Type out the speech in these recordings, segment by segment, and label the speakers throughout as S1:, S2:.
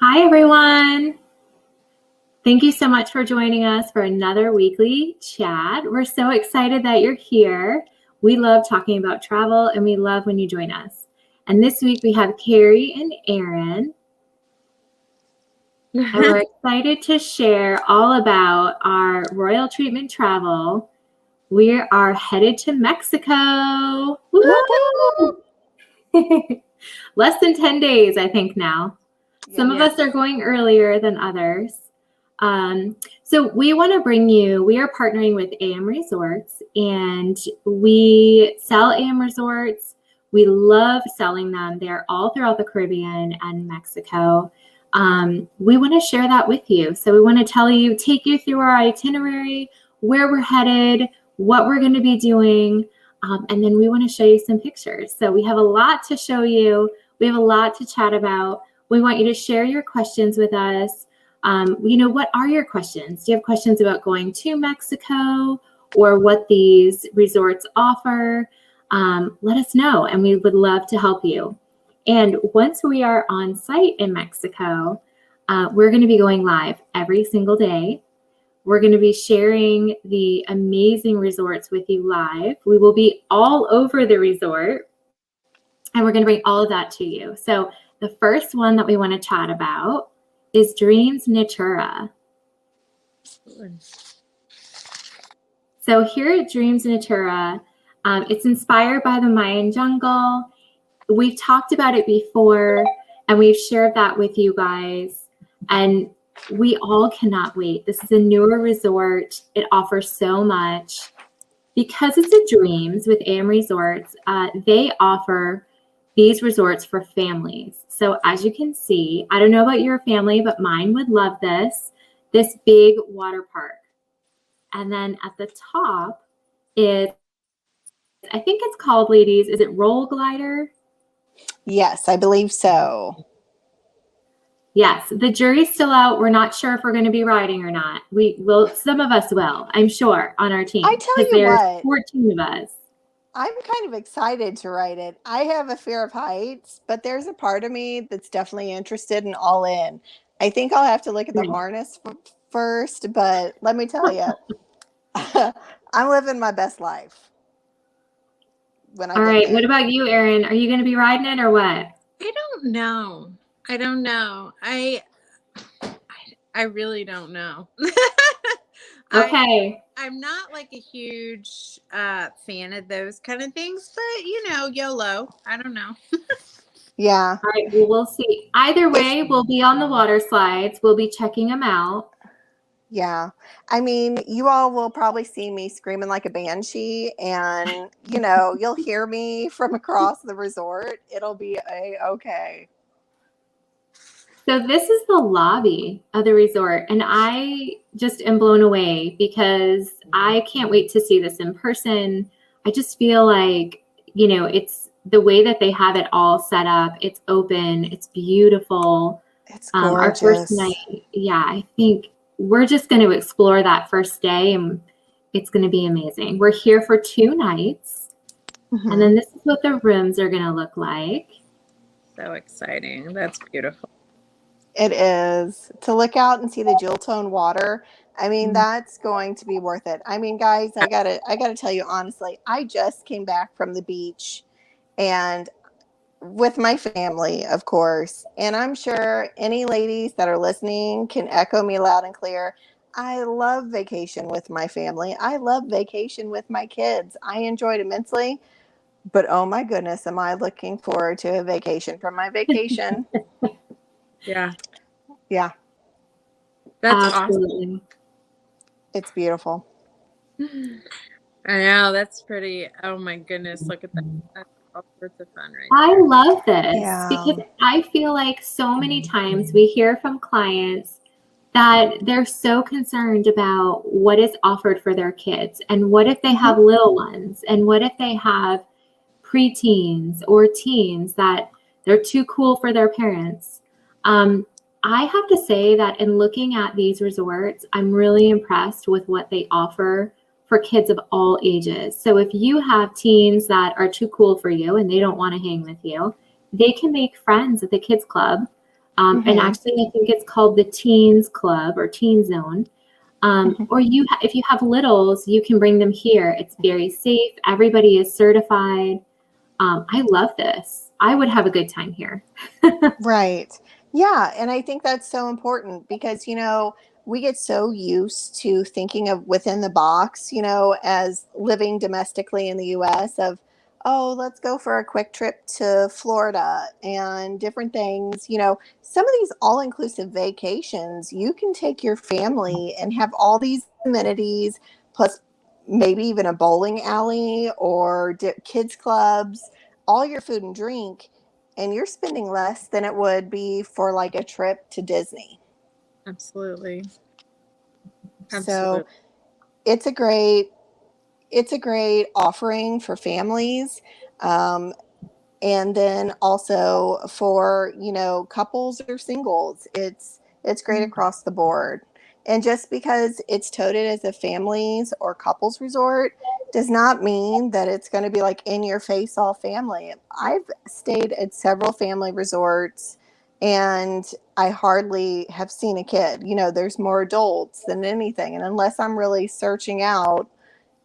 S1: Hi, everyone. Thank you so much for joining us for another weekly chat. We're so excited that you're here. We love talking about travel, and we love when you join us. And this week we have Carrie and Aaron. And we're excited to share all about our Royal Treatment travel. We are headed to Mexico. Woo! Less than 10 days, I think now. Some of us are going earlier than others. So we want to bring you, we are partnering with AMResorts, and we sell AMResorts. We love selling them. They're all throughout the Caribbean and Mexico. We want to share that with you. So we want to take you through our itinerary, where we're headed, what we're going to be doing, and then we want to show you some pictures. So we have a lot to show you. We have a lot to chat about. We want you to share your questions with us. What are your questions? Do you have questions about going to Mexico or what these resorts offer? Let us know, and we would love to help you. And once we are on site in Mexico, we're going to be going live every single day. We're going to be sharing the amazing resorts with you live. We will be all over the resort, and we're going to bring all of that to you. So the first one that we want to chat about is Dreams Natura. So here at Dreams Natura, it's inspired by the Mayan jungle. We've talked about it before, and we've shared that with you guys, and we all cannot wait. This is a newer resort. It offers so much. Because it's a Dreams with AMResorts, they offer these resorts for families. So as you can see, I don't know about your family, but mine would love this big water park. And then at the top is, I think it's called, ladies, is it Roll Glider?
S2: Yes, I believe so.
S1: Yes, the jury's still out. We're not sure if we're going to be riding or not. We will, some of us will, I'm sure, on our team.
S2: I tell you what,
S1: 14 of us.
S2: I'm kind of excited to ride it. I have a fear of heights, but there's a part of me that's definitely interested and all in. I think I'll have to look at the harness first, but let me tell you, I'm living my best life.
S1: All right, what about you, Erin? Are you going to be riding it or what?
S3: I don't know. I really don't know.
S1: Okay.
S3: I'm not like a huge fan of those kind of things, but YOLO. I don't know.
S2: Yeah.
S1: All right, well, we'll see. Either way, we'll be on the water slides. We'll be checking them out.
S2: Yeah. I mean, you all will probably see me screaming like a banshee, and, you'll hear me from across the resort. It'll be okay.
S1: So this is the lobby of the resort, and I just am blown away because I can't wait to see this in person. I just feel like, it's the way that they have it all set up. It's open. It's beautiful.
S2: It's gorgeous.
S1: Our first night, I think we're just going to explore that first day, and it's going to be amazing. We're here for 2 nights, and then this is what the rooms are going to look like.
S3: So exciting. That's beautiful.
S2: It is. To look out and see the jewel tone water, I mean, that's going to be worth it. I mean, guys, I gotta tell you honestly, I just came back from the beach, and with my family, of course, and I'm sure any ladies that are listening can echo me loud and clear. I love vacation with my family. I love vacation with my kids. I enjoyed immensely, but oh my goodness, am I looking forward to a vacation from my vacation.
S3: Yeah.
S1: That's awesome.
S2: It's beautiful.
S3: I know, that's pretty. Oh my goodness, look at that. That's all sorts of fun right
S1: I
S3: there.
S1: love this because I feel like so many times we hear from clients that they're so concerned about what is offered for their kids, and what if they have little ones, and what if they have preteens or teens that they're too cool for their parents. I have to say that in looking at these resorts, I'm really impressed with what they offer for kids of all ages. So if you have teens that are too cool for you and they don't want to hang with you, they can make friends at the kids club. And actually, I think it's called the Teens Club or Teen Zone. Or if you have littles, you can bring them here. It's very safe. Everybody is certified. I love this. I would have a good time here.
S2: Right. Yeah. And I think that's so important because, we get so used to thinking of within the box, as living domestically in the US of, oh, let's go for a quick trip to Florida and different things. Some of these all inclusive vacations, you can take your family and have all these amenities, plus maybe even a bowling alley or kids clubs, all your food and drink, and you're spending less than it would be for like a trip to Disney.
S3: Absolutely.
S2: So it's a great offering for families. And then also for, couples or singles, it's great across the board. And just because it's touted as a families or couples resort does not mean that it's going to be like in your face all family. I've stayed at several family resorts and I hardly have seen a kid. There's more adults than anything. And unless I'm really searching out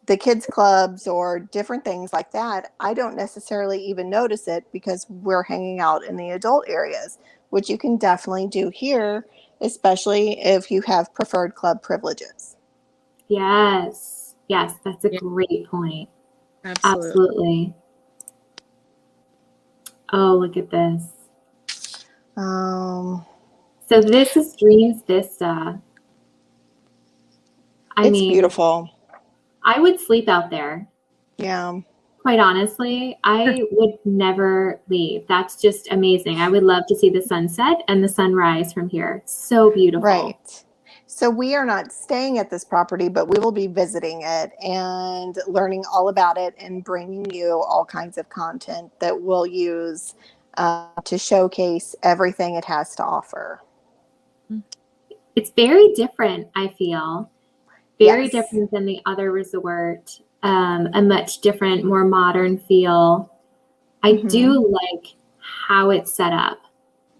S2: the kids clubs or different things like that, I don't necessarily even notice it because we're hanging out in the adult areas, which you can definitely do here, especially if you have preferred club privileges.
S1: Yes, that's a great point. Absolutely. Oh, look at this. So this is Dreams Vista.
S2: It's beautiful.
S1: I would sleep out there.
S2: Yeah.
S1: Quite honestly, I would never leave. That's just amazing. I would love to see the sunset and the sunrise from here. It's so beautiful.
S2: Right. So we are not staying at this property, but we will be visiting it and learning all about it and bringing you all kinds of content that we'll use to showcase everything it has to offer.
S1: It's very different, I feel. Very different than the other resort. A much different, more modern feel. I do like how it's set up.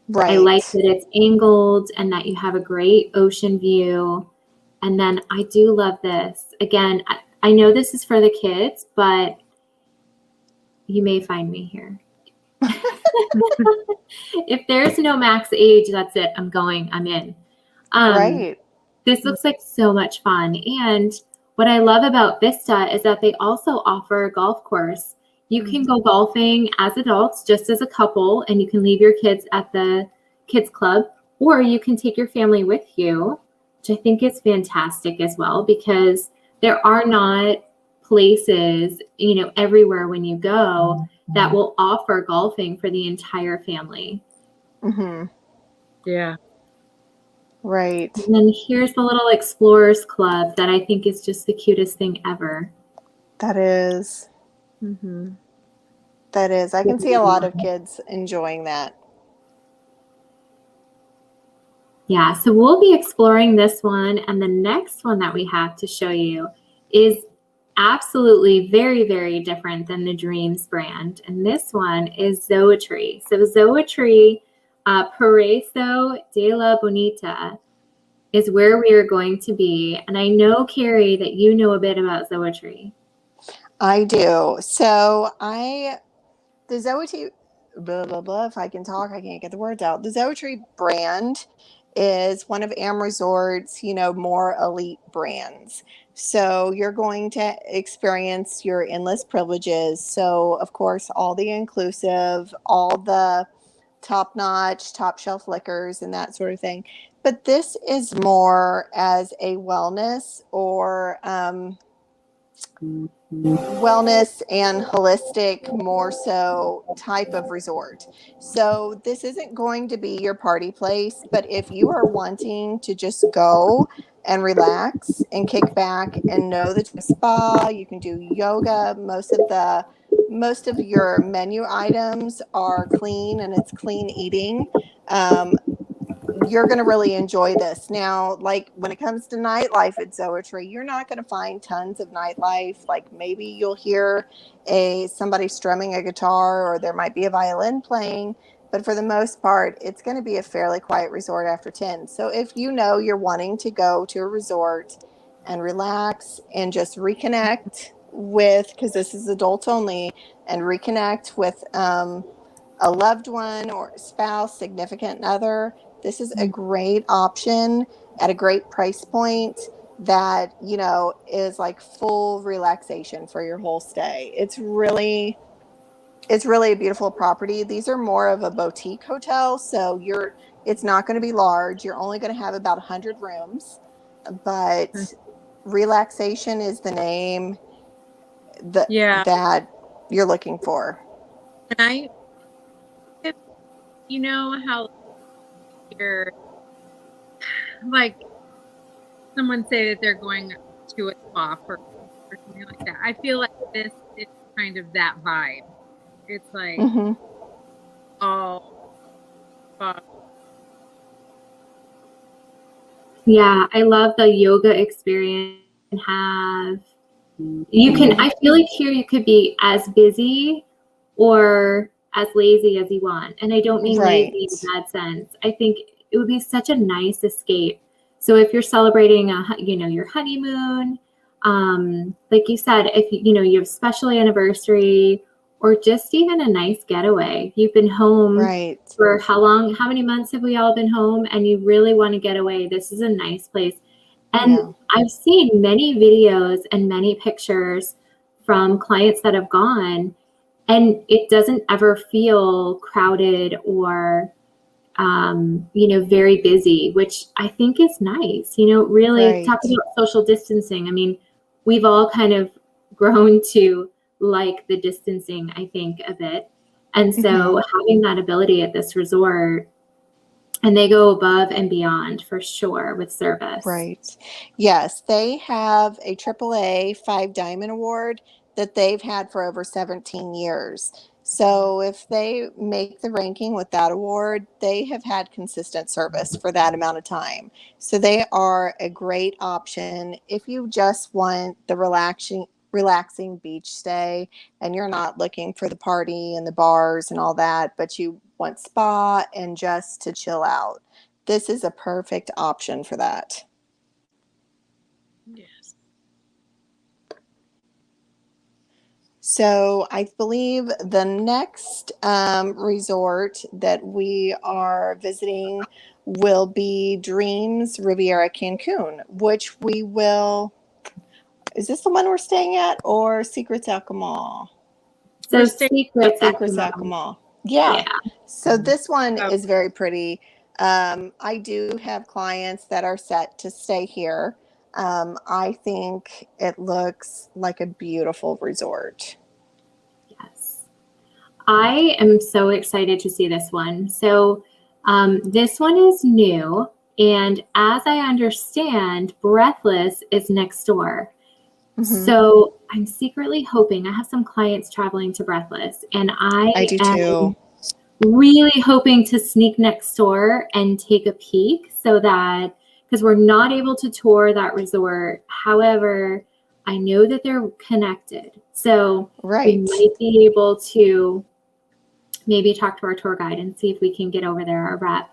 S2: Right.
S1: I like that it's angled and that you have a great ocean view. And then I do love this. Again, I know this is for the kids, but you may find me here. If there's no max age, that's it. I'm in.
S2: Right.
S1: This looks like so much fun. And what I love about Vista is that they also offer a golf course. You can go golfing as adults, just as a couple, and you can leave your kids at the kids club, or you can take your family with you, which I think is fantastic as well, because there are not places, everywhere when you go that will offer golfing for the entire family.
S3: Yeah.
S2: Right.
S1: And then here's the little Explorers Club that I think is just the cutest thing ever.
S2: That is. That is. I can see a lot of kids enjoying that.
S1: Yeah, so we'll be exploring this one. And the next one that we have to show you is absolutely very, very different than the Dreams brand. And this one is Zoete. So Zoete Paraíso de la Bonita is where we are going to be. And I know, Carrie, that you know a bit about Zoete.
S2: I do. So the Zoete, blah, blah, blah, if I can talk, I can't get the words out. The Zoete brand is one of AMResorts, more elite brands. So you're going to experience your endless privileges. So, of course, all the inclusive, all the top-notch, top-shelf liquors and that sort of thing. But this is more as a wellness or wellness and holistic, more so type of resort. So this isn't going to be your party place, but if you are wanting to just go and relax and kick back and know that the spa, you can do yoga. Most of your menu items are clean and it's clean eating. You're going to really enjoy this. Now, like when it comes to nightlife at Zoete, you're not going to find tons of nightlife. Like maybe you'll hear somebody strumming a guitar or there might be a violin playing, But for the most part, it's going to be a fairly quiet resort after 10. So if you know you're wanting to go to a resort and relax and just reconnect with, because this is adults only, and reconnect with a loved one or spouse, significant other, this is a great option at a great price point that, you know, is like full relaxation for your whole stay. It's really a beautiful property. These are more of a boutique hotel, so it's not going to be large. You're only going to have about 100 rooms, but relaxation is the name
S3: Yeah.
S2: that you're looking for.
S3: And you know how you're like someone say that they're going to a spa or something like that. I feel like this is kind of that vibe. It's like
S2: Mm-hmm.
S3: all spa.
S1: Yeah, I love the yoga experience you can have. I feel like here you could be as busy or as lazy as you want. And I don't mean
S2: Right.
S1: lazy in a bad sense. I think it would be such a nice escape. So if you're celebrating your honeymoon, like you said, if you have special anniversary or just even a nice getaway, you've been home
S2: Right.
S1: for how long? How many months have we all been home? And you really want to get away. This is a nice place. And
S2: Yeah.
S1: I've seen many videos and many pictures from clients that have gone, and it doesn't ever feel crowded or, very busy, which I think is nice. Really
S2: Right.
S1: talk about social distancing. I mean, we've all kind of grown to like the distancing, I think, a bit. And so having that ability at this resort, and they go above and beyond for sure with service.
S2: Right. Yes, they have a AAA 5 Diamond Award that they've had for over 17 years. So if they make the ranking with that award, they have had consistent service for that amount of time. So they are a great option if you just want the relaxing beach stay and you're not looking for the party and the bars and all that, but you want spa and just to chill out. This is a perfect option for that.
S3: Yes.
S2: So I believe the next resort that we are visiting will be Dreams Riviera Cancun, which we will. Is this the one we're staying at or Secrets Alcamall?
S1: So secrets at
S2: Secrets
S1: the moment.
S2: Alcamall. Yeah.
S1: Yeah.
S2: So this one is very pretty. I do have clients that are set to stay here. I think it looks like a beautiful resort.
S1: Yes. I am so excited to see this one. So this one is new. And as I understand, Breathless is next door. So I'm secretly hoping, I have some clients traveling to Breathless, and
S2: I do
S1: am
S2: too.
S1: really hoping to sneak next door and take a peek because we're not able to tour that resort. However, I know that they're connected. So we
S2: Right.
S1: might be able to maybe talk to our tour guide and see if we can get over there, our rep.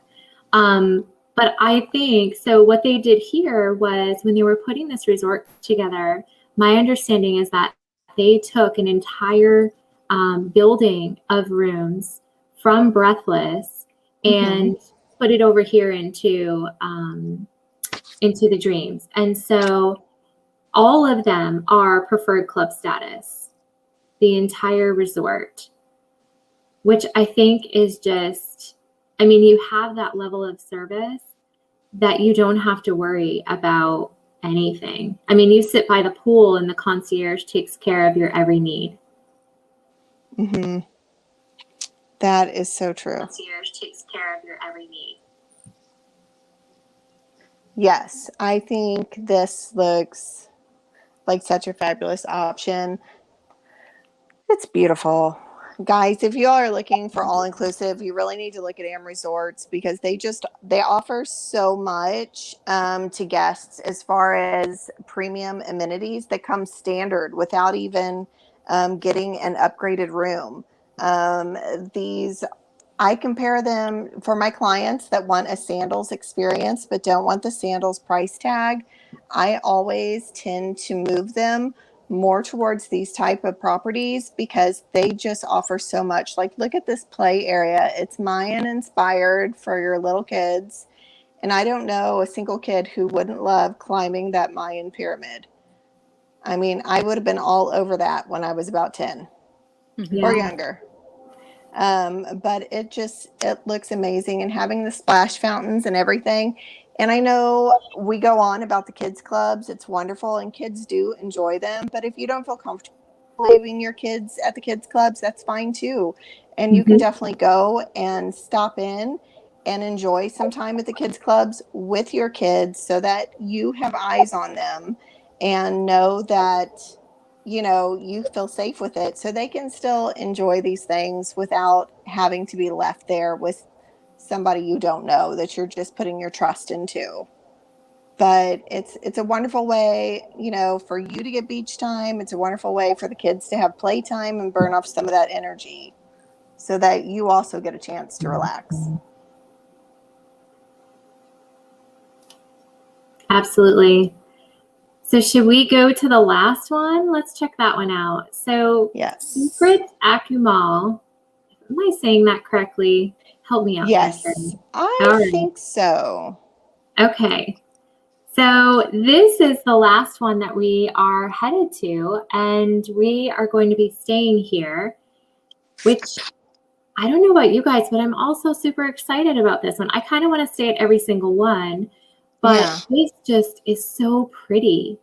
S1: But I think, so what they did here was when they were putting this resort together, my understanding is that they took an entire building of rooms from Breathless and put it over here into the Dreams. And so all of them are preferred club status, the entire resort, which I think is just, you have that level of service that you don't have to worry about anything. You sit by the pool and the concierge takes care of your every need.
S2: That is so true.
S1: Concierge takes care of your every need.
S2: Yes, I think this looks like such a fabulous option. It's beautiful. Guys, if you all are looking for all-inclusive, you really need to look at AMResorts because they offer so much to guests as far as premium amenities that come standard without even getting an upgraded room. These I compare them for my clients that want a sandals experience but don't want the sandals price tag. I always tend to move them more towards these type of properties because they just offer so much. Like, look at this play area. It's Mayan inspired for your little kids. And I don't know a single kid who wouldn't love climbing that Mayan pyramid. I mean, I would have been all over that when I was about 10 or younger. But it looks amazing, and having the splash fountains and everything. And I know we go on about the kids clubs. It's wonderful and kids do enjoy them. But if you don't feel comfortable leaving your kids at the kids clubs, that's fine too. And you can definitely go and stop in and enjoy some time at the kids clubs with your kids so that you have eyes on them and know that you feel safe with it, so they can still enjoy these things without having to be left there with somebody you don't know that you're just putting your trust into. But it's a wonderful way, for you to get beach time. It's a wonderful way for the kids to have playtime and burn off some of that energy so that you also get a chance to relax.
S1: Absolutely. So should we go to the last one? Let's check that one out. So
S2: Yes.
S1: Secret Akumal. Am I saying that correctly? Help me out.
S2: Yes, I think so.
S1: Okay. So this is the last one that we are headed to, and we are going to be staying here, which I don't know about you guys, but I'm also super excited about this one. I kind of want to stay at every single one, but this just is so pretty.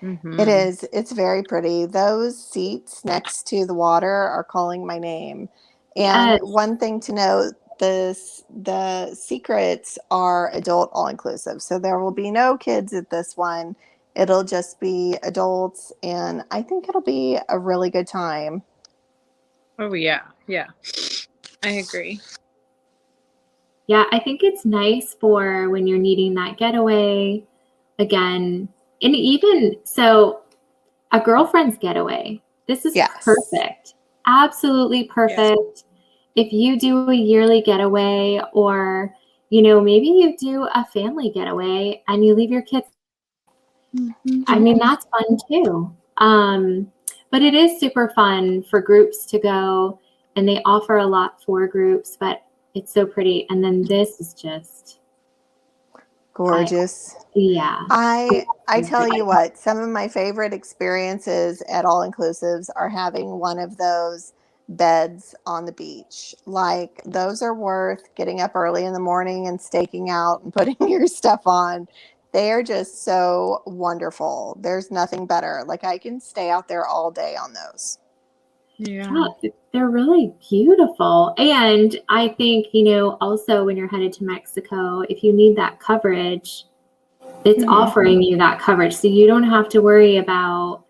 S2: It is. It's very pretty. Those seats next to the water are calling my name. And one thing to note, the secrets are adult all-inclusive. So there will be no kids at this one. It'll just be adults, and I think it'll be a really good time.
S3: Oh, yeah. Yeah. I agree.
S1: Yeah, I think it's nice for when you're needing that getaway again. And even so, a girlfriend's getaway. This is perfect. Absolutely perfect. Yes. If you do a yearly getaway, or, maybe you do a family getaway and you leave your kids. I mean, that's fun too. But it is super fun for groups to go, and they offer a lot for groups, but it's so pretty. And then this is just
S2: gorgeous. I tell you what, some of my favorite experiences at all inclusives are having one of those beds on the beach. Like, those are worth getting up early in the morning and staking out and putting your stuff on. They are just so wonderful. There's nothing better. Like, I can stay out there all day on those.
S1: Yeah, they're really beautiful. And I think, also when you're headed to Mexico, if you need that coverage, it's offering you that coverage. So you don't have to worry about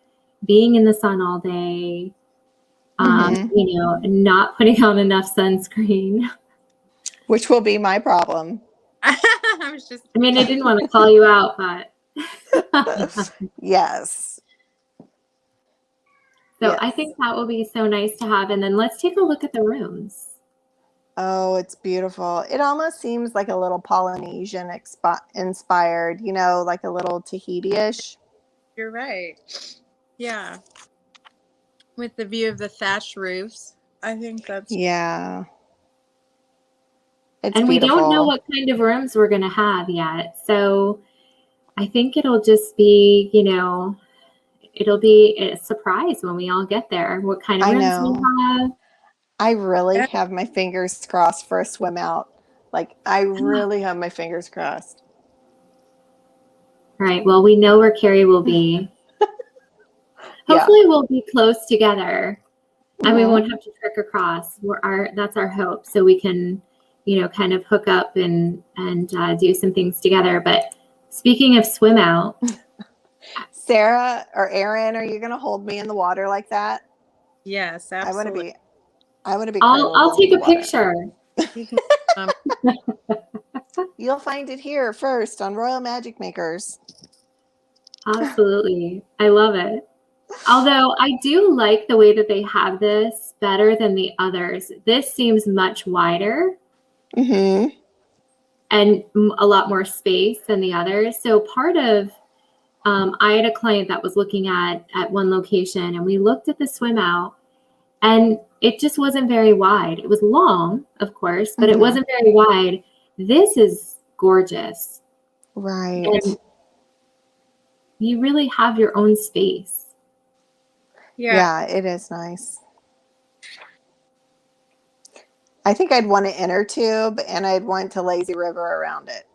S1: being in the sun all day, not putting on enough sunscreen.
S2: Which will be my problem.
S1: I didn't want to call you out, but.
S2: Yes.
S1: So I think that will be so nice to have. And then let's take a look at the rooms.
S2: Oh, it's beautiful. It almost seems like a little Polynesian inspired, like a little Tahiti-ish.
S3: You're right. Yeah. With the view of the thatched roofs. I think that's...
S2: Yeah.
S1: It's beautiful. We don't know what kind of rooms we're going to have yet. So I think it'll just be, it'll be a surprise when we all get there, what kind of rooms we have.
S2: I really have my fingers crossed for a swim out. Like, I really have my fingers crossed.
S1: All right. Well, we know where Carrie will be. Hopefully we'll be close together and we won't have to trek across. That's our hope. So we can, kind of hook up and do some things together. But speaking of swim out.
S2: Sarah or Erin, are you going to hold me in the water like that?
S3: Yes, absolutely.
S2: I want to be.
S1: I'll take a picture.
S2: You'll find it here first on Royal Magic Makers.
S1: Absolutely. I love it. Although I do like the way that they have this better than the others. This seems much wider
S2: Mm-hmm.
S1: and a lot more space than the others. So part of, I had a client that was looking at one location, and we looked at the swim out, and it just wasn't very wide. It was long, of course, but it wasn't very wide. This is gorgeous.
S2: Right.
S1: And you really have your own space.
S2: Yeah, it is nice. I think I'd want an inner tube, and I'd want to lazy river around it.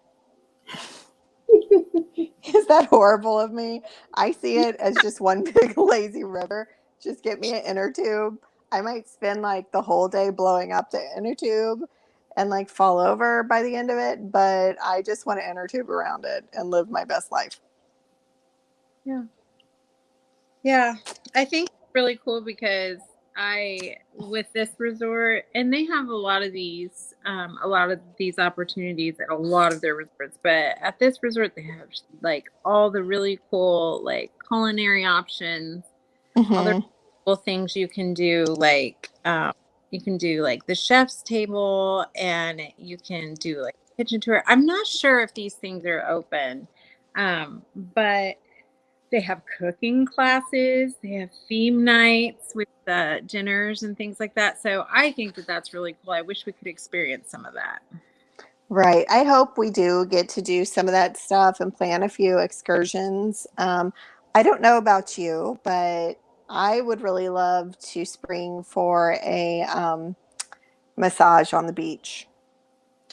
S2: Is that horrible of me? I see it as just one big lazy river. Just get me an inner tube. I might spend like the whole day blowing up the inner tube and like fall over by the end of it, but I just want an inner tube around it and live my best life.
S3: Yeah, I think it's really cool because with this resort, and they have a lot of these opportunities at a lot of their resorts, but at this resort, they have like all the really cool, like culinary options, other cool things you can do, like, you can do like the chef's table, and you can do like a kitchen tour. I'm not sure if these things are open, but they have cooking classes. They have theme nights with dinners and things like that. So I think that that's really cool. I wish we could experience some of that.
S2: Right. I hope we do get to do some of that stuff and plan a few excursions. I don't know about you, but I would really love to spring for a massage on the beach.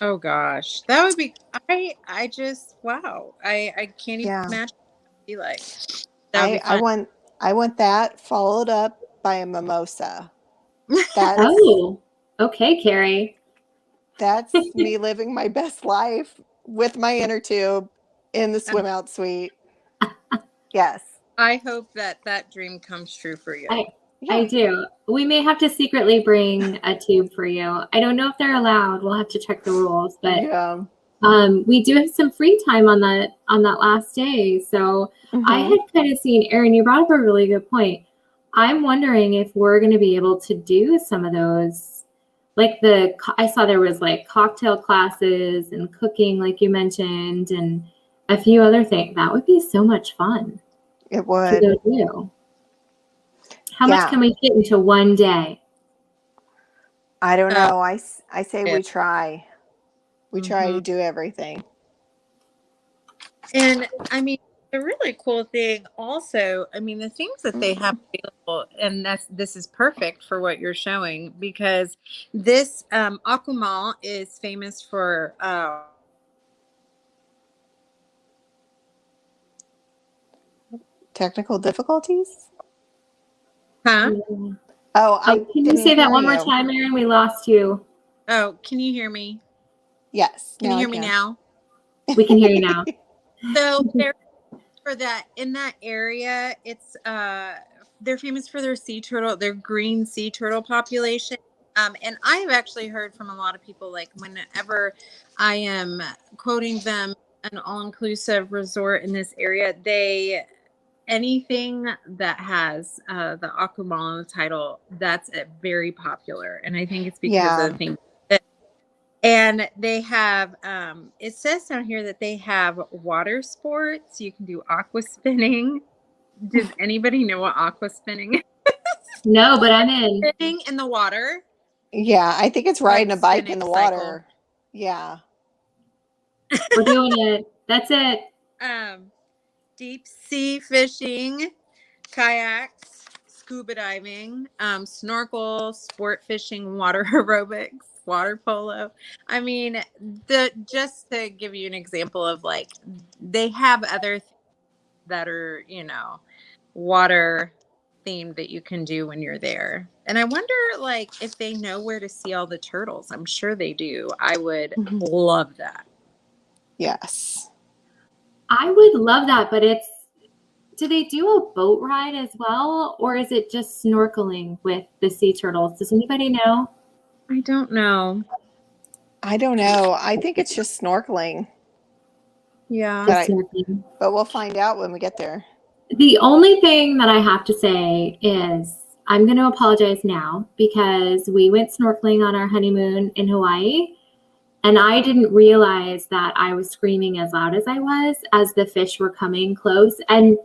S3: Oh gosh, that would be. I just wow. I can't even imagine what it would be like. That would be fun.
S2: I want that followed up by a mimosa.
S1: Oh, okay, Carrie.
S2: That's me living my best life with my inner tube in the swim out suite. Yes.
S3: I hope that dream comes true for you.
S1: I do. We may have to secretly bring a tube for you. I don't know if they're allowed. We'll have to check the rules, but we do have some free time on that last day. So I had kind of seen, Erin, you brought up a really good point. I'm wondering if we're going to be able to do some of those, like I saw there was like cocktail classes and cooking, like you mentioned, and a few other things. That would be so much fun.
S2: It would.
S1: To go do. How much can we fit into one day?
S2: I don't know. I say we try. We try to do everything.
S3: And I mean, the really cool thing also, I mean, the things that they have available, and this is perfect for what you're showing, because this Akumal is famous for
S2: technical difficulties?
S3: Huh?
S2: Oh,
S1: can you say that one more time, Erin? We lost you.
S3: Oh, can you hear me?
S2: Yes.
S3: Can you hear me now?
S1: We can hear you now.
S3: So they're for that in that area. It's they're famous for their green sea turtle population. And I've actually heard from a lot of people, like whenever I am quoting them an all-inclusive resort in this area, anything that has the Akumal on the title, that's very popular. And I think it's because of the thing. And they have, it says down here that they have water sports. You can do aqua spinning. Does anybody know what aqua spinning is?
S1: No, but I'm in.
S3: Spinning in the water.
S2: Yeah, I think it's riding a bike in the water.
S3: Cycle.
S2: Yeah.
S1: We're doing it. That's it.
S3: Deep sea fishing, kayaks, scuba diving, snorkel, sport fishing, water aerobics, water polo. I mean, just to give you an example of, like, they have other things that are, water themed that you can do when you're there. And I wonder, like, if they know where to see all the turtles. I'm sure they do. I would love that.
S2: Yes.
S1: I would love that, but do they do a boat ride as well, or is it just snorkeling with the sea turtles? Does anybody know?
S3: I don't know.
S2: I don't know. I think it's just snorkeling.
S3: Yeah.
S2: But we'll find out when we get there.
S1: The only thing that I have to say is I'm going to apologize now because we went snorkeling on our honeymoon in Hawaii, and I didn't realize that I was screaming as loud as I was as the fish were coming close, and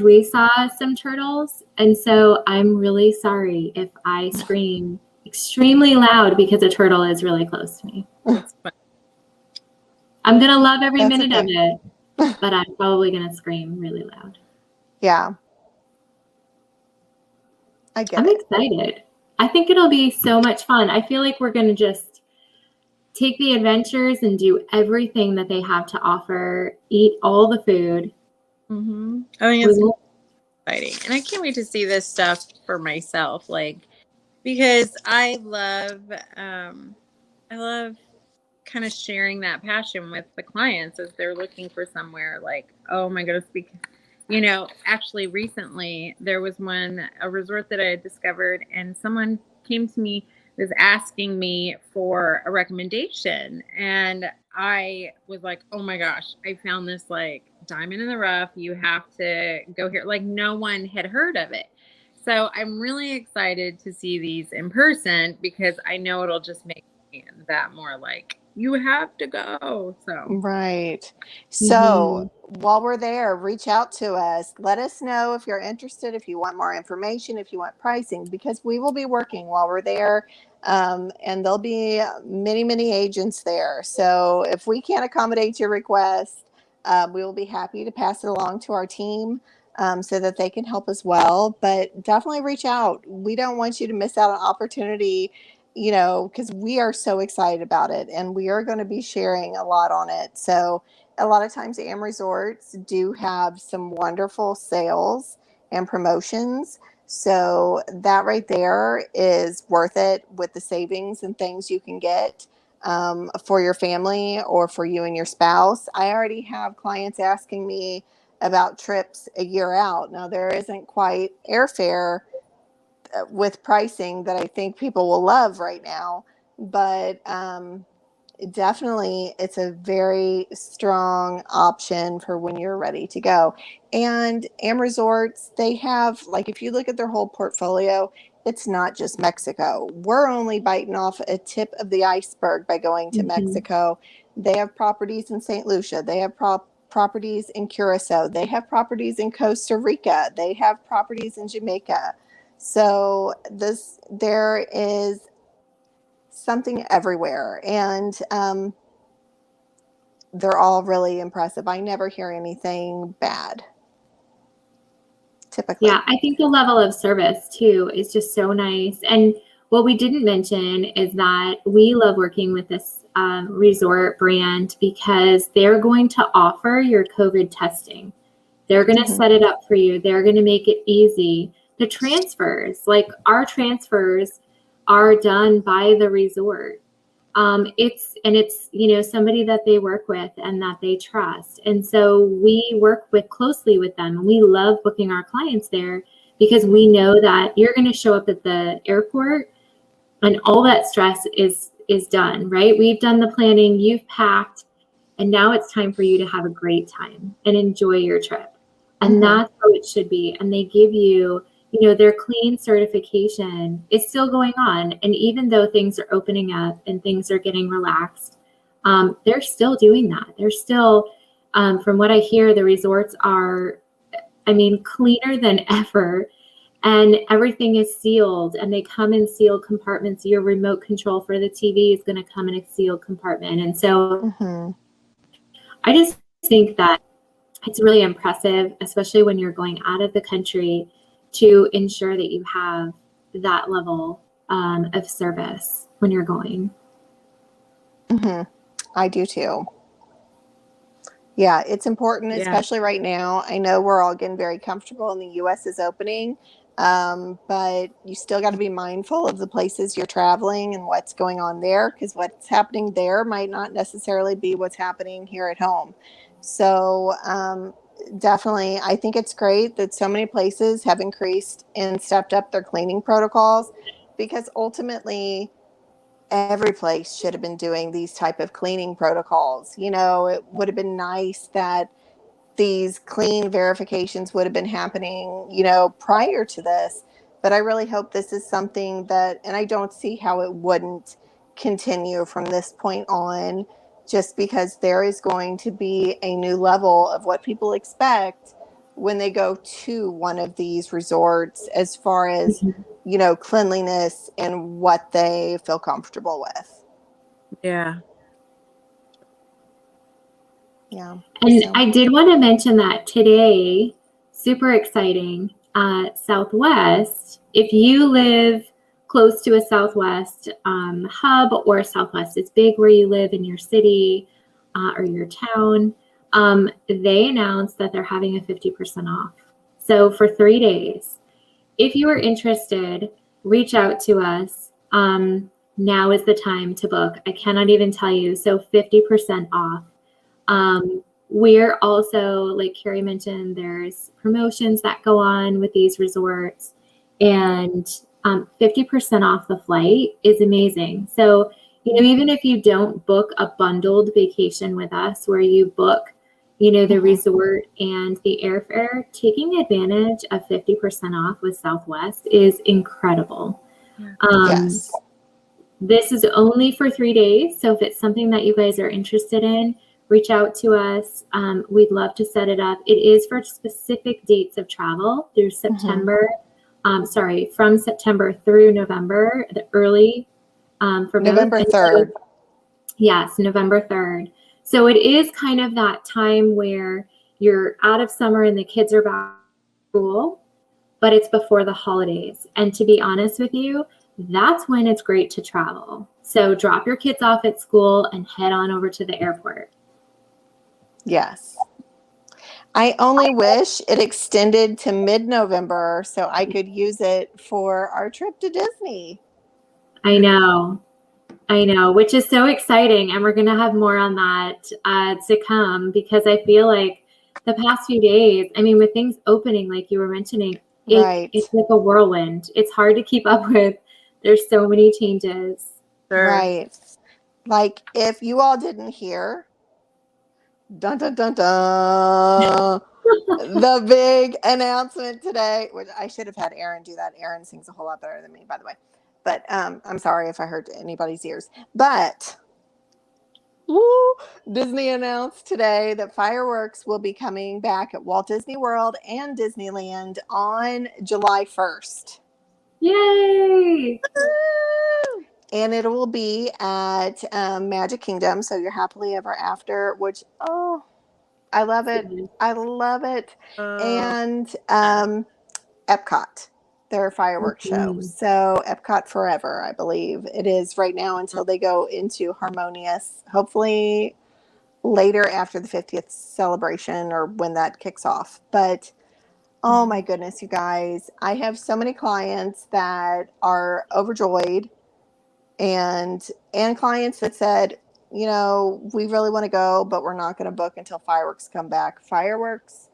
S1: we saw some turtles. And so I'm really sorry if I scream extremely loud because a turtle is really close to me.
S3: That's fun.
S1: I'm going to love every
S2: That's
S1: minute
S2: okay.
S1: of it, but I'm probably going to scream really loud.
S2: Yeah. I get
S1: I'm
S2: it.
S1: excited. I think it'll be so much fun. I feel like we're going to just take the adventures and do everything that they have to offer, eat all the food.
S3: Mm-hmm. I think it's exciting. And I can't wait to see this stuff for myself. Like, because I love kind of sharing that passion with the clients as they're looking for somewhere like, oh my goodness, because, you know, actually recently there was a resort that I had discovered, and someone came to me, was asking me for a recommendation, and I was like, oh my gosh, I found this like diamond in the rough. You have to go here. Like, no one had heard of it. So I'm really excited to see these in person because I know it'll just make me that more like, you have to go. So
S2: Right. So while we're there, reach out to us. Let us know if you're interested, if you want more information, if you want pricing, because we will be working while we're there. And there'll be many, many agents there. So if we can't accommodate your request, we will be happy to pass it along to our team so that they can help as well. But definitely reach out. We don't want you to miss out on opportunity, you know, because we are so excited about it, and we are going to be sharing a lot on it. So a lot of times AMResorts do have some wonderful sales and promotions. So that right there is worth it with the savings and things you can get for your family or for you and your spouse. I already have clients asking me about trips a year out. Now, there isn't quite airfare with pricing that I think people will love right now, but definitely it's a very strong option for when you're ready to go. And AmResorts, they have, like, if you look at their whole portfolio, it's not just Mexico. We're only biting off a tip of the iceberg by going to Mexico. They have properties in St. Lucia. They have properties in Curacao. They have properties in Costa Rica. They have properties in Jamaica. So there is something everywhere, and they're all really impressive. I never hear anything bad, typically.
S1: Yeah, I think the level of service too is just so nice. And what we didn't mention is that we love working with this resort brand because they're going to offer your COVID testing. They're going to set it up for you. They're going to make it easy. The transfers, like our transfers, are done by the resort. It's you know, somebody that they work with and that they trust. And so we work closely with them. We love booking our clients there because we know that you're going to show up at the airport and all that stress is done, right? We've done the planning, you've packed, and now it's time for you to have a great time and enjoy your trip. And that's how it should be. And they give you, you know, their clean certification is still going on. And even though things are opening up and things are getting relaxed, they're still doing that. They're still, from what I hear, the resorts are, I mean, cleaner than ever. And everything is sealed, and they come in sealed compartments. Your remote control for the TV is going to come in a sealed compartment. And so I just think that it's really impressive, especially when you're going out of the country, to ensure that you have that level of service when you're going.
S2: I do too. Yeah, it's important, especially right now. I know we're all getting very comfortable and the U.S. is opening, but you still got to be mindful of the places you're traveling and what's going on there, because what's happening there might not necessarily be what's happening here at home. So definitely, I think it's great that so many places have increased and stepped up their cleaning protocols, because ultimately every place should have been doing these type of cleaning protocols. You know, it would have been nice that these clean verifications would have been happening, you know, prior to this. But I really hope this is something that, and I don't see how it wouldn't continue from this point on, just because there is going to be a new level of what people expect when they go to one of these resorts as far as, cleanliness and what they feel comfortable with.
S3: Yeah.
S2: Yeah.
S1: And
S2: So.
S1: I did want to mention that today, super exciting, Southwest, if you live close to a Southwest hub, or Southwest is big where you live in your city or your town, they announced that they're having a 50% off. So for 3 days, if you are interested, reach out to us. Now is the time to book. I cannot even tell you. So 50% off. We're also, like Carrie mentioned, there's promotions that go on with these resorts, and 50% off the flight is amazing. So, even if you don't book a bundled vacation with us where you book, the resort and the airfare, taking advantage of 50% off with Southwest is incredible.
S2: Yes.
S1: This is only for 3 days. So if it's something that you guys are interested in, reach out to us. We'd love to set it up. It is for specific dates of travel through September. From September through November, the early for
S2: November 3rd.
S1: Yes, November 3rd. So it is kind of that time where you're out of summer and the kids are back to school, but it's before the holidays. And to be honest with you, that's when it's great to travel. So drop your kids off at school and head on over to the airport.
S2: Yes. I only wish it extended to mid-November so I could use it for our trip to Disney.
S1: I know, which is so exciting. And we're going to have more on that to come, because I feel like the past few days, with things opening, like you were mentioning, it's like a whirlwind. It's hard to keep up with. There's so many changes.
S3: Sure.
S2: Right. Like, if you all didn't hear, dun, dun, dun, dun, the big announcement today, which I should have had Aaron do that. Aaron sings a whole lot better than me, by the way. But I'm sorry if I hurt anybody's ears. But Disney announced today that fireworks will be coming back at Walt Disney World and Disneyland on July 1st.
S1: Yay!
S2: And it will be at Magic Kingdom, so your happily ever after, which, I love it. I love it. And Epcot, their fireworks show. So Epcot forever, I believe it is right now, until they go into Harmonious, hopefully later after the 50th celebration or when that kicks off. But oh my goodness, you guys, I have so many clients that are overjoyed, and clients that said, we really want to go, but we're not going to book until fireworks come back. Fireworks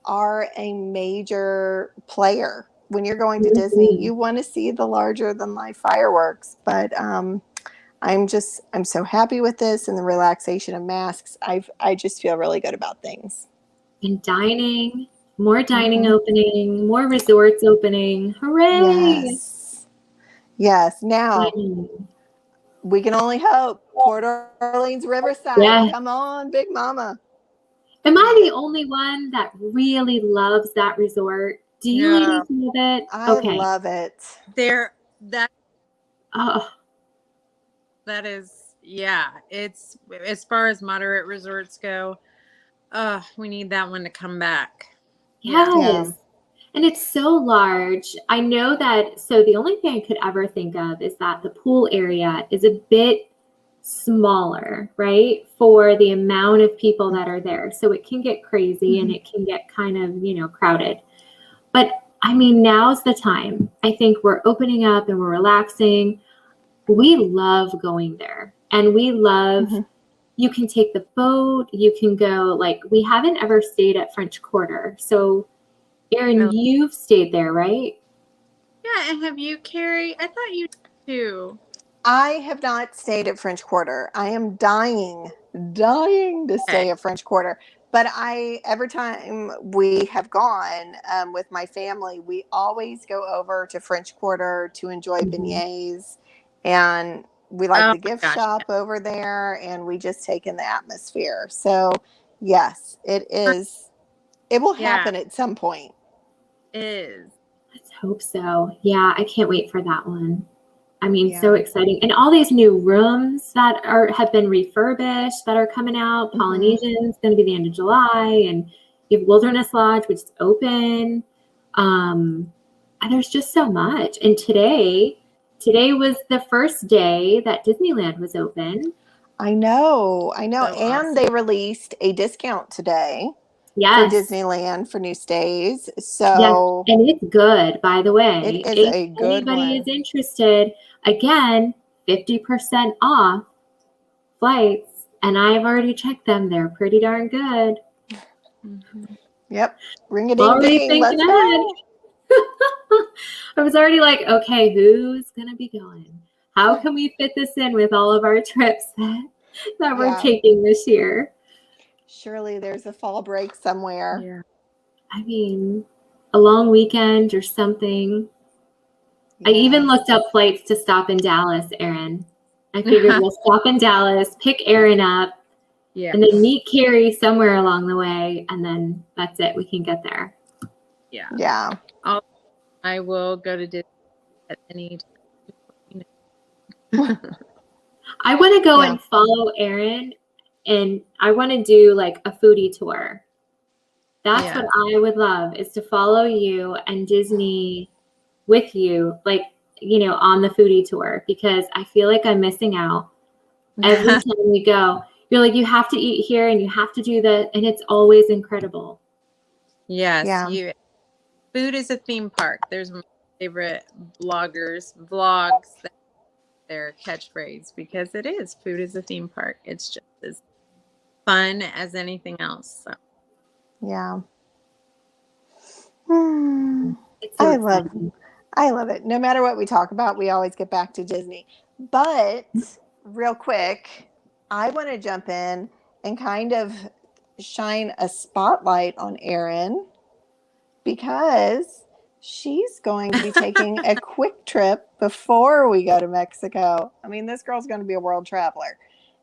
S2: are a major player. When you're going to Disney, you want to see the larger than life fireworks. But I'm so happy with this and the relaxation of masks. I just feel really good about things.
S1: And dining, more dining opening, more resorts opening. Hooray!
S2: Yes. Now, we can only hope. Port Orleans Riverside. Yeah. Come on, Big Mama.
S1: Am I the only one that really loves that resort? Do you ladies love it?
S2: I love it.
S3: That is, it's, as far as moderate resorts go, we need that one to come back.
S1: Yes. Yeah. And it's so large. I know that, so the only thing I could ever think of is that the pool area is a bit smaller, right? For the amount of people that are there. So it can get crazy and it can get kind of, crowded. But now's the time. I think we're opening up and we're relaxing. We love going there, and we love, you can take the boat, you can go, like, we haven't ever stayed at French Quarter. So Erin, you've stayed there, right?
S3: Yeah, and have you, Carrie? I thought you did too.
S2: I have not stayed at French Quarter. I am dying to stay at French Quarter. But every time we have gone with my family, we always go over to French Quarter to enjoy beignets, and we like
S3: Oh
S2: the
S3: my
S2: gift
S3: gosh,
S2: shop over there, and we just take in the atmosphere. So yes, it is. It will
S3: yeah,
S2: happen at some point.
S3: it is.
S1: Let's hope so. Yeah, I can't wait for that one. I mean, so
S2: Yeah.
S1: exciting. And all these new rooms that have been refurbished that are coming out. Polynesian's going to be the end of July, and you have Wilderness Lodge, which is open. And there's just so much. And today was the first day that Disneyland was open.
S2: I know.
S3: So
S2: And
S3: awesome.
S2: they released a discount today for
S1: Yes.
S2: Disneyland for new stays.
S1: Yes,
S2: So
S1: and it's good, by the way.
S2: it is
S1: If
S2: a good
S1: anybody is
S2: one.
S1: interested, again, 50% off flights, and I've already checked them. They're pretty darn good.
S2: Yep. Ring a ding
S1: Already
S2: ding.
S1: thinking
S2: Let's
S1: ahead.
S2: go.
S1: I was already like, okay, who's gonna be going? How can we fit this in with all of our trips that we're taking this year?
S2: Surely there's a fall break somewhere.
S3: Yeah.
S1: I mean, a long weekend or something. I even looked up flights to stop in Dallas, Erin. I figured we'll stop in Dallas, pick Erin up,
S3: Yeah.
S1: and then meet Carrie somewhere along the way, and then that's it. We can get there.
S3: Yeah.
S2: Yeah.
S3: I will go to Disney at any time.
S1: I want to go and follow Erin, and I want to do like a foodie tour. That's what I would love, is to follow you and Disney with you, like, you know, on the foodie tour, because I feel like I'm missing out every time we go. You're like, you have to eat here and you have to do that, and it's always incredible.
S3: Yes,
S2: Yeah.
S3: food is a theme park. There's my favorite vlogs, their catchphrase, because it is. Food is a theme park. It's just as fun as anything else. So.
S2: Yeah.
S1: It's so
S2: I love it. No matter what we talk about, we always get back to Disney. But real quick, I want to jump in and kind of shine a spotlight on Erin, because she's going to be taking a quick trip before we go to Mexico. I mean, this girl's going to be a world traveler,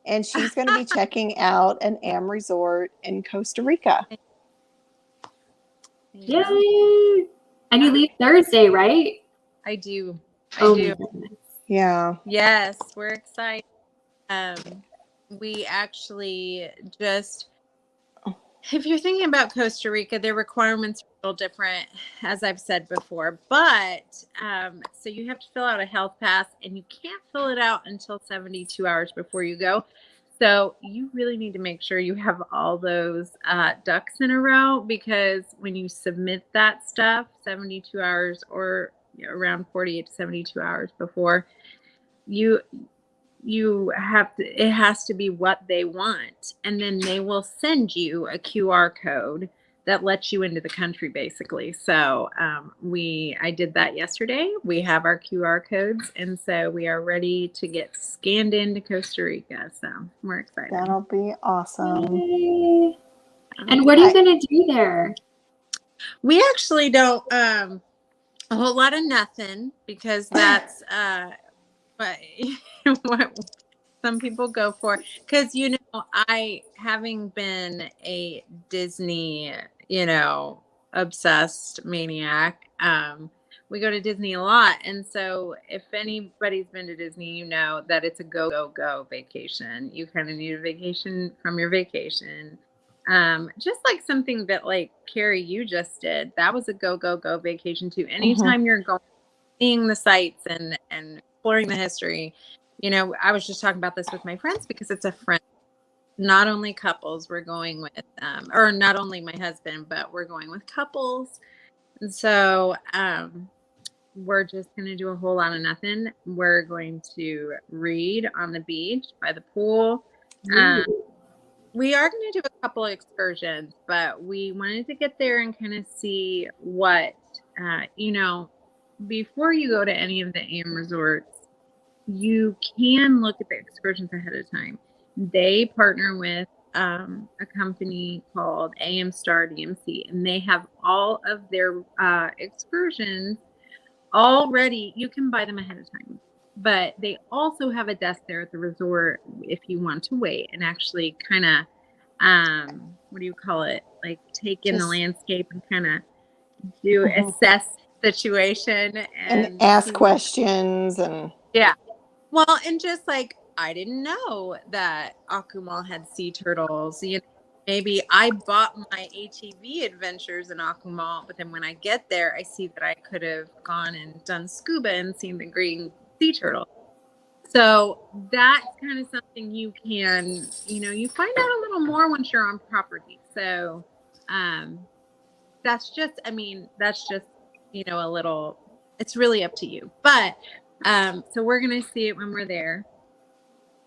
S2: and she's going to be checking out an AMResort in Costa Rica.
S1: Yay! And you leave Thursday, right?
S3: I do.
S1: Oh
S3: I do.
S1: my goodness.
S2: Yeah.
S3: Yes, we're excited. We actually just, if you're thinking about Costa Rica, their requirements are a little different, as I've said before. But so you have to fill out a health pass, and you can't fill it out until 72 hours before you go. So you really need to make sure you have all those ducks in a row, because when you submit that stuff 72 hours or around 48 to 72 hours before, you have to, it has to be what they want, and then they will send you a QR code that lets you into the country, basically. So I did that yesterday. We have our QR codes, and so we are ready to get scanned into Costa Rica. So we're excited.
S2: That'll be awesome.
S1: Yay. And what are you going to do there?
S3: We actually don't a whole lot of nothing, because that's what some people go for. Because, I, having been a Disney, obsessed maniac, we go to Disney a lot. And so if anybody's been to Disney, you know that it's a go, go, go vacation. You kind of need a vacation from your vacation. Just like something that, like, Carrie, you just did. That was a go, go, go vacation too. Anytime you're going, seeing the sights and exploring the history. I was just talking about this with my friends, because it's a friend, not only couples we're going with, or not only my husband, but we're going with couples. And so we're just going to do a whole lot of nothing. We're going to read on the beach by the pool. We are going to do a couple of excursions, but we wanted to get there and kind of see what, before you go to any of the AMResorts, you can look at the excursions ahead of time. They partner with a company called DMC, and they have all of their excursions already. You can buy them ahead of time, but they also have a desk there at the resort if you want to wait and actually kind of what do you call it, like take in the landscape and kind of do assess situation
S2: and ask questions and
S3: yeah. Well, and just like I didn't know that Akumal had sea turtles. You know, maybe I bought my ATV adventures in Akumal, but then when I get there, I see that I could have gone and done scuba and seen the green sea turtle. So that's kind of something you can, you find out a little more once you're on property. So that's just, a little, it's really up to you. But so we're going to see it when we're there.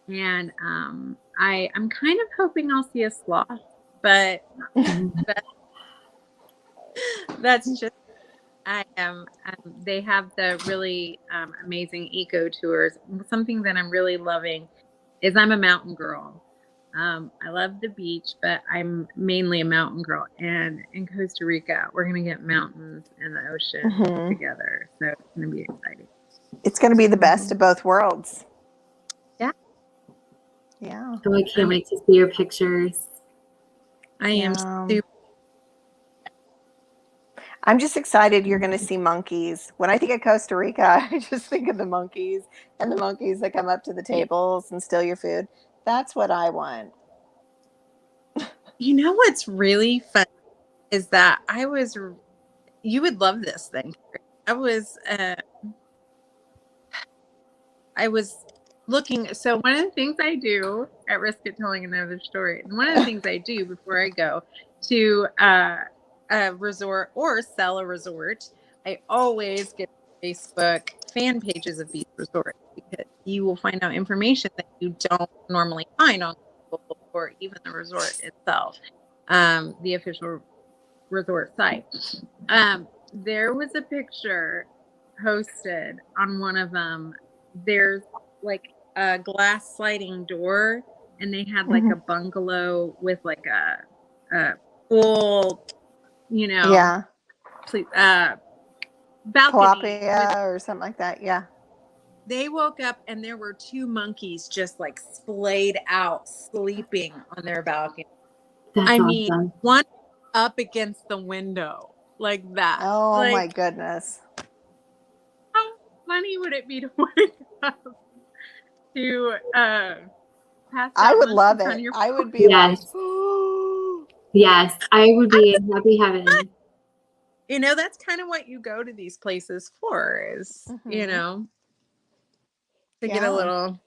S3: And I'm kind of hoping I'll see a sloth, but that's just, I am. They have the really amazing eco tours. Something that I'm really loving is I'm a mountain girl. I love the beach, but I'm mainly a mountain girl. And in Costa Rica, we're going to get mountains and the ocean together. So it's going to be exciting.
S2: It's going to be the best of both worlds.
S3: Yeah.
S2: Yeah.
S1: Oh, I can't wait to see your pictures.
S3: I am super.
S2: I'm just excited you're going to see monkeys. When I think of Costa Rica, I just think of the monkeys and the monkeys that come up to the tables and steal your food. That's what I want.
S3: You know what's really fun is that you would love this thing. I was looking. So one of the things I do, at risk of telling another story, and one of the things I do before I go to a resort or sell a resort, I always get Facebook fan pages of these resorts because you will find out information that you don't normally find on Google or even the resort itself, the official resort site. There was a picture posted on one of them. There's like a glass sliding door, and they had like a bungalow with like a full, balcony
S2: or something like that. Yeah.
S3: They woke up and there were two monkeys just like splayed out, sleeping on their balcony.
S1: That's awesome.
S3: One up against the window like that.
S2: Oh my goodness.
S3: How funny would it be to wake up to pass
S2: I would love it. I would be like,
S1: yes, I would be in happy heaven.
S3: That's kind of what you go to these places for is, to get a little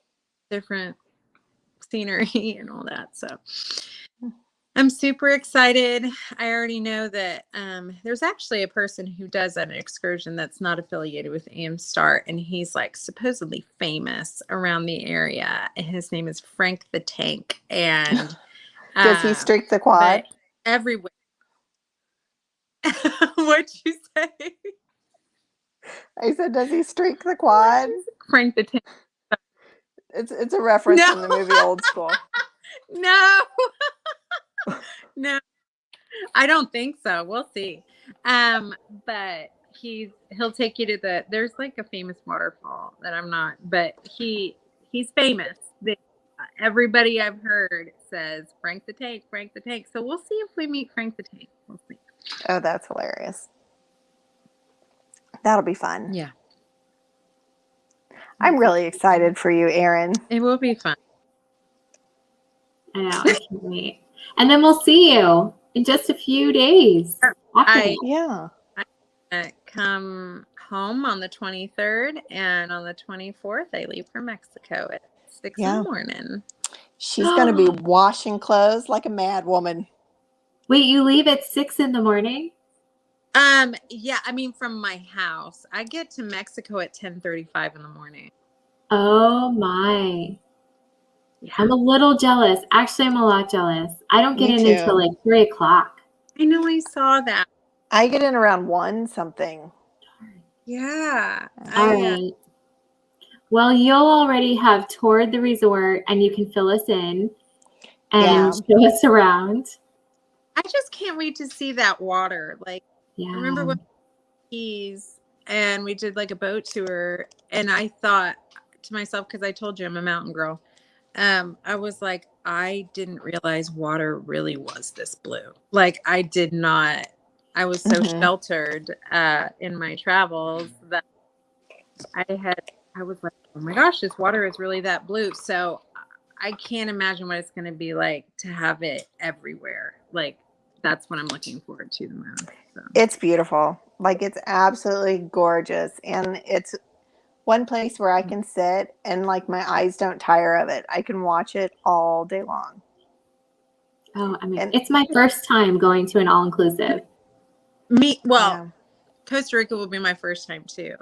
S3: different scenery and all that. So I'm super excited. I already know that there's actually a person who does an excursion that's not affiliated with AMStart, and he's like supposedly famous around the area. And his name is Frank the Tank. And
S2: does he streak the quad?
S3: Everywhere. What'd you say?
S2: I said, does he streak the quad?
S3: Frank the Tank.
S2: It's a reference from the movie Old School.
S3: No. No, I don't think so. We'll see. But he'll take you to there's like a famous waterfall that I'm not, but he's famous. Everybody I've heard says Frank the Tank, Frank the Tank. So we'll see if we meet Frank the Tank. We'll see.
S2: Oh, that's hilarious. That'll be fun.
S3: Yeah.
S2: I'm really excited for you, Erin.
S3: It will be fun.
S1: I know. I can't wait. And then we'll see you in just a few days.
S3: I come home on the 23rd, and on the 24th, I leave for Mexico at 6 in the morning.
S2: She's going to be washing clothes like a mad woman.
S1: Wait, you leave at 6 in the morning?
S3: Yeah, from my house. I get to Mexico at 10:35 in the morning.
S1: Oh my. I'm a little jealous. Actually, I'm a lot jealous. I don't get in until like 3 o'clock.
S3: I know, I saw that.
S2: I get in around 1 something.
S3: Yeah.
S1: All right. Well, you'll already have toured the resort and you can fill us in. and show us around.
S3: I just can't wait to see that water. Like,
S1: Yeah.
S3: I remember when Keys and we did like a boat tour, and I thought to myself, because I told you I'm a mountain girl, I was like, I didn't realize water really was this blue. Like, I did not. I was so sheltered in my travels that I was like, oh my gosh, this water is really that blue. So I can't imagine what it's going to be like to have it everywhere. Like, that's what I'm looking forward to the most. So.
S2: It's beautiful. Like, it's absolutely gorgeous. And it's one place where I can sit and like my eyes don't tire of it. I can watch it all day long.
S1: Oh, I mean, it's my first time going to an all-inclusive.
S3: Costa Rica will be my first time too.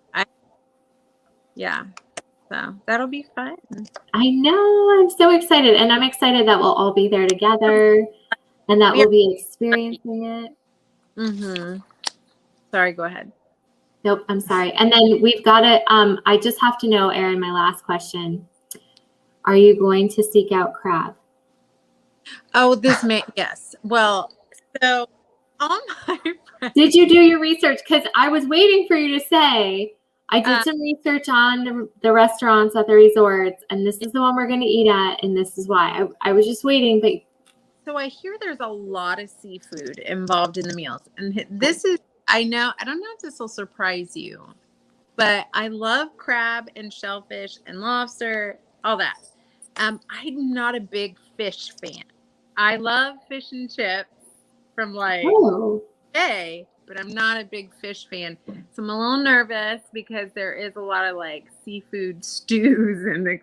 S3: So that'll be fun.
S1: I know. I'm so excited. And I'm excited that we'll all be there together and that we'll be experiencing it.
S3: Mm-hmm. Sorry, go ahead.
S1: Nope, I'm sorry. And then we've got to, I just have to know, Erin, my last question. Are you going to seek out crab?
S3: Oh, yes. Well, so all my friends.
S1: Did you do your research? Because I was waiting for you to say, I did some research on the restaurants at the resorts, and this is the one we're going to eat at, and this is why. I was just waiting, but.
S3: So I hear there's a lot of seafood involved in the meals. And this is, I don't know if this will surprise you, but I love crab and shellfish and lobster, all that. I'm not a big fish fan. I love fish and chips from hey, but I'm not a big fish fan. So I'm a little nervous because there is a lot of like seafood stews and,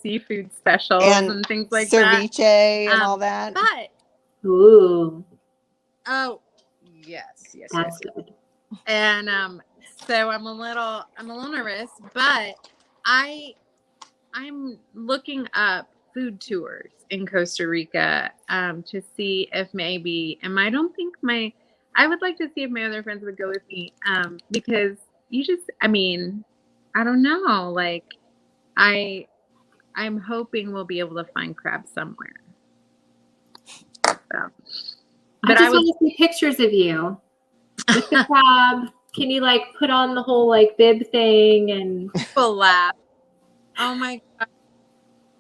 S3: seafood specials and things like
S2: ceviche
S3: that.
S2: And all that.
S3: But,
S1: ooh.
S3: Oh, yes.
S1: That's good.
S3: And so I'm a little nervous, but I'm looking up food tours in Costa Rica to see if maybe, and I would like to see if my other friends would go with me because I don't know, like I'm hoping we'll be able to find crab somewhere. So.
S1: But I just want to see pictures of you with the crab. Can you like put on the whole like bib thing and
S3: people laugh? Oh my God.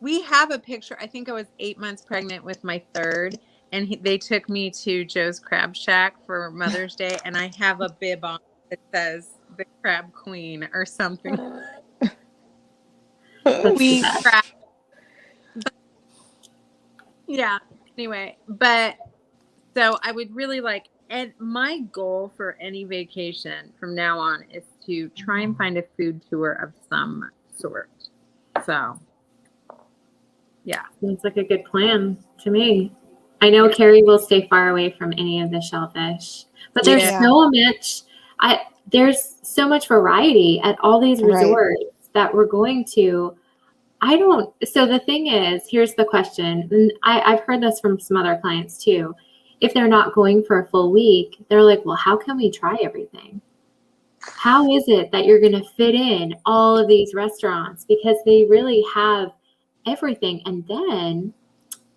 S3: We have a picture. I think I was 8 months pregnant with my third, and they took me to Joe's Crab Shack for Mother's Day, and I have a bib on that says the Crab Queen or something. Queen crab. Yeah. Anyway, but so I would really like, and my goal for any vacation from now on is to try and find a food tour of some sort. So, yeah.
S1: Seems like a good plan to me. I know Carrie will stay far away from any of the shellfish, but there's so much. There's so much variety at all these resorts that we're going to. So the thing is, here's the question, and I've heard this from some other clients too. If they're not going for a full week, they're like, well, how can we try everything? How is it that you're going to fit in all of these restaurants? Because they really have everything. And then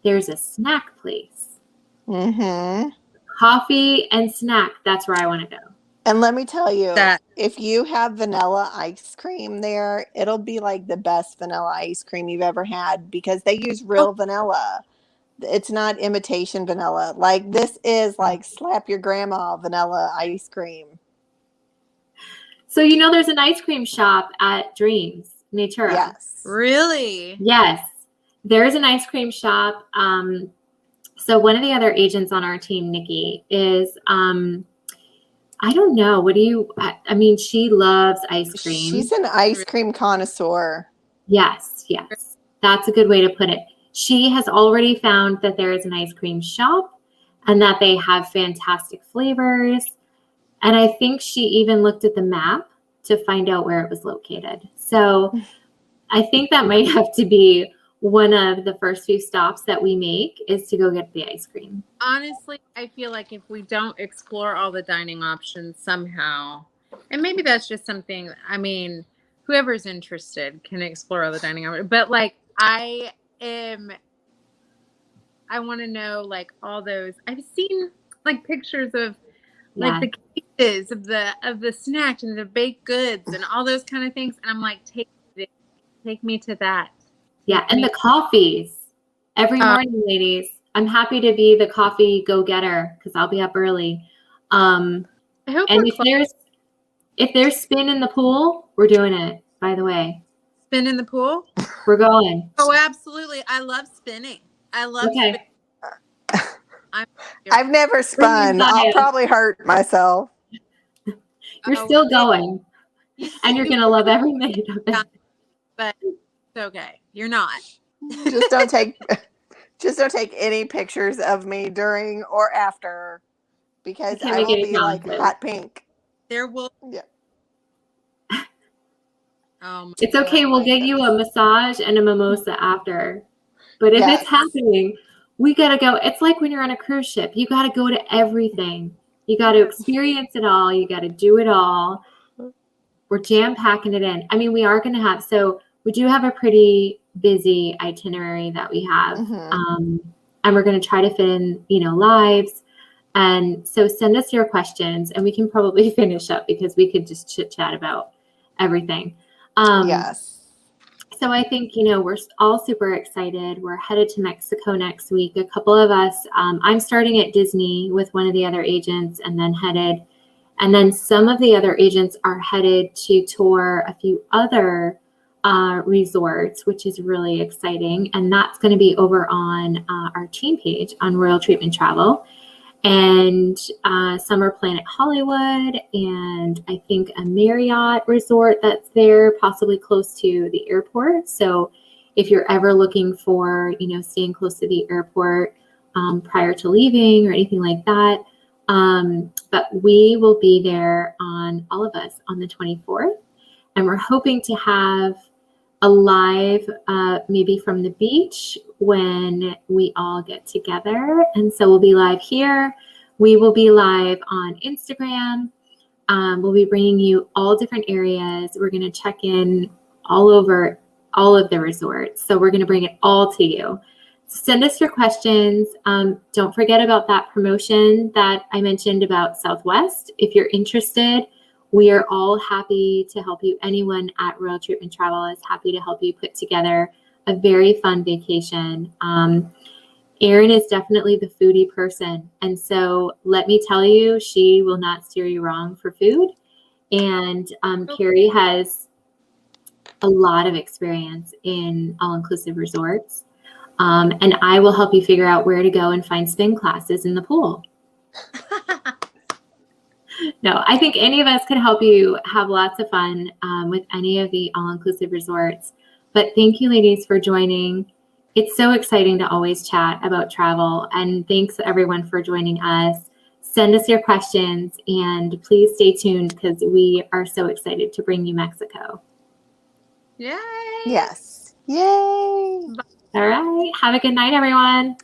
S1: there's a snack place.
S2: Mm-hmm.
S1: Coffee and snack. That's where I want to go.
S2: And let me tell you, if you have vanilla ice cream there, it'll be like the best vanilla ice cream you've ever had because they use real vanilla. It's not imitation vanilla. Like this is like slap your grandma vanilla ice cream.
S1: So there's an ice cream shop at Dreams, Natura.
S2: Yes.
S3: Really?
S1: Yes. There's an ice cream shop. So one of the other agents on our team, Nikki, is I don't know. She loves ice cream.
S2: She's an ice cream connoisseur.
S1: Yes. That's a good way to put it. She has already found that there is an ice cream shop and that they have fantastic flavors. And I think she even looked at the map to find out where it was located. So I think that might have to be one of the first few stops that we make is to go get the ice cream.
S3: Honestly, I feel like if we don't explore all the dining options somehow, and maybe that's just something, whoever's interested can explore all the dining options. But like I I want to know like all those. I've seen like pictures of like
S1: Yeah.
S3: the cases of the snacks and the baked goods and all those kind of things. And I'm like, take me to that.
S1: Yeah. And the coffees every morning, ladies. I'm happy to be the coffee go-getter because I'll be up early.
S3: I hope
S1: And if there's spin in the pool, we're doing it, by the way.
S3: spin in the pool?
S1: We're going.
S3: Oh, absolutely. I love spinning. I love spinning.
S2: I've never spun. I'll probably hurt myself.
S1: You're still going. And you're going to love every minute of it.
S3: But it's okay. You're not.
S2: Just don't take any pictures of me during or after because I will be like hot pink.
S3: There will.
S2: Yeah.
S1: It's okay. We'll get you a massage and a mimosa after. But if it's happening, we got to go. It's like when you're on a cruise ship. You got to go to everything. You got to experience it all. You got to do it all. We're jam-packing it in. I mean, we are going to have, so we do have a pretty busy itinerary that we have. And we're going to try to fit in, lives. And so send us your questions and we can probably finish up because we could just chit chat about everything.
S2: Yes.
S1: So I think, we're all super excited. We're headed to Mexico next week. A couple of us, I'm starting at Disney with one of the other agents and then some of the other agents are headed to tour a few other resorts, which is really exciting. And that's going to be over on our team page on Royal Treatment Travel. And some are Planet Hollywood and I think a Marriott resort that's there, possibly close to the airport. So if you're ever looking for, staying close to the airport prior to leaving or anything like that. But we will be there all of us on the 24th. And we're hoping to have a live maybe from the beach when we all get together. And so we'll be live here. We will be live on Instagram. We'll be bringing you all different areas. We're going to check in all over all of the resorts. So we're going to bring it all to you. Send us your questions. Don't forget about that promotion that I mentioned about Southwest. If you're interested, we are all happy to help you. Anyone at Royal Treatment Travel is happy to help you put together a very fun vacation. Erin is definitely the foodie person. And so let me tell you, she will not steer you wrong for food. And Carrie has a lot of experience in all-inclusive resorts. And I will help you figure out where to go and find spin classes in the pool. No, I think any of us can help you have lots of fun with any of the all-inclusive resorts. But thank you, ladies, for joining. It's so exciting to always chat about travel. And thanks, everyone, for joining us. Send us your questions, and please stay tuned because we are so excited to bring you Mexico.
S3: Yay!
S2: Yes. Yay!
S1: All right. Have a good night, everyone.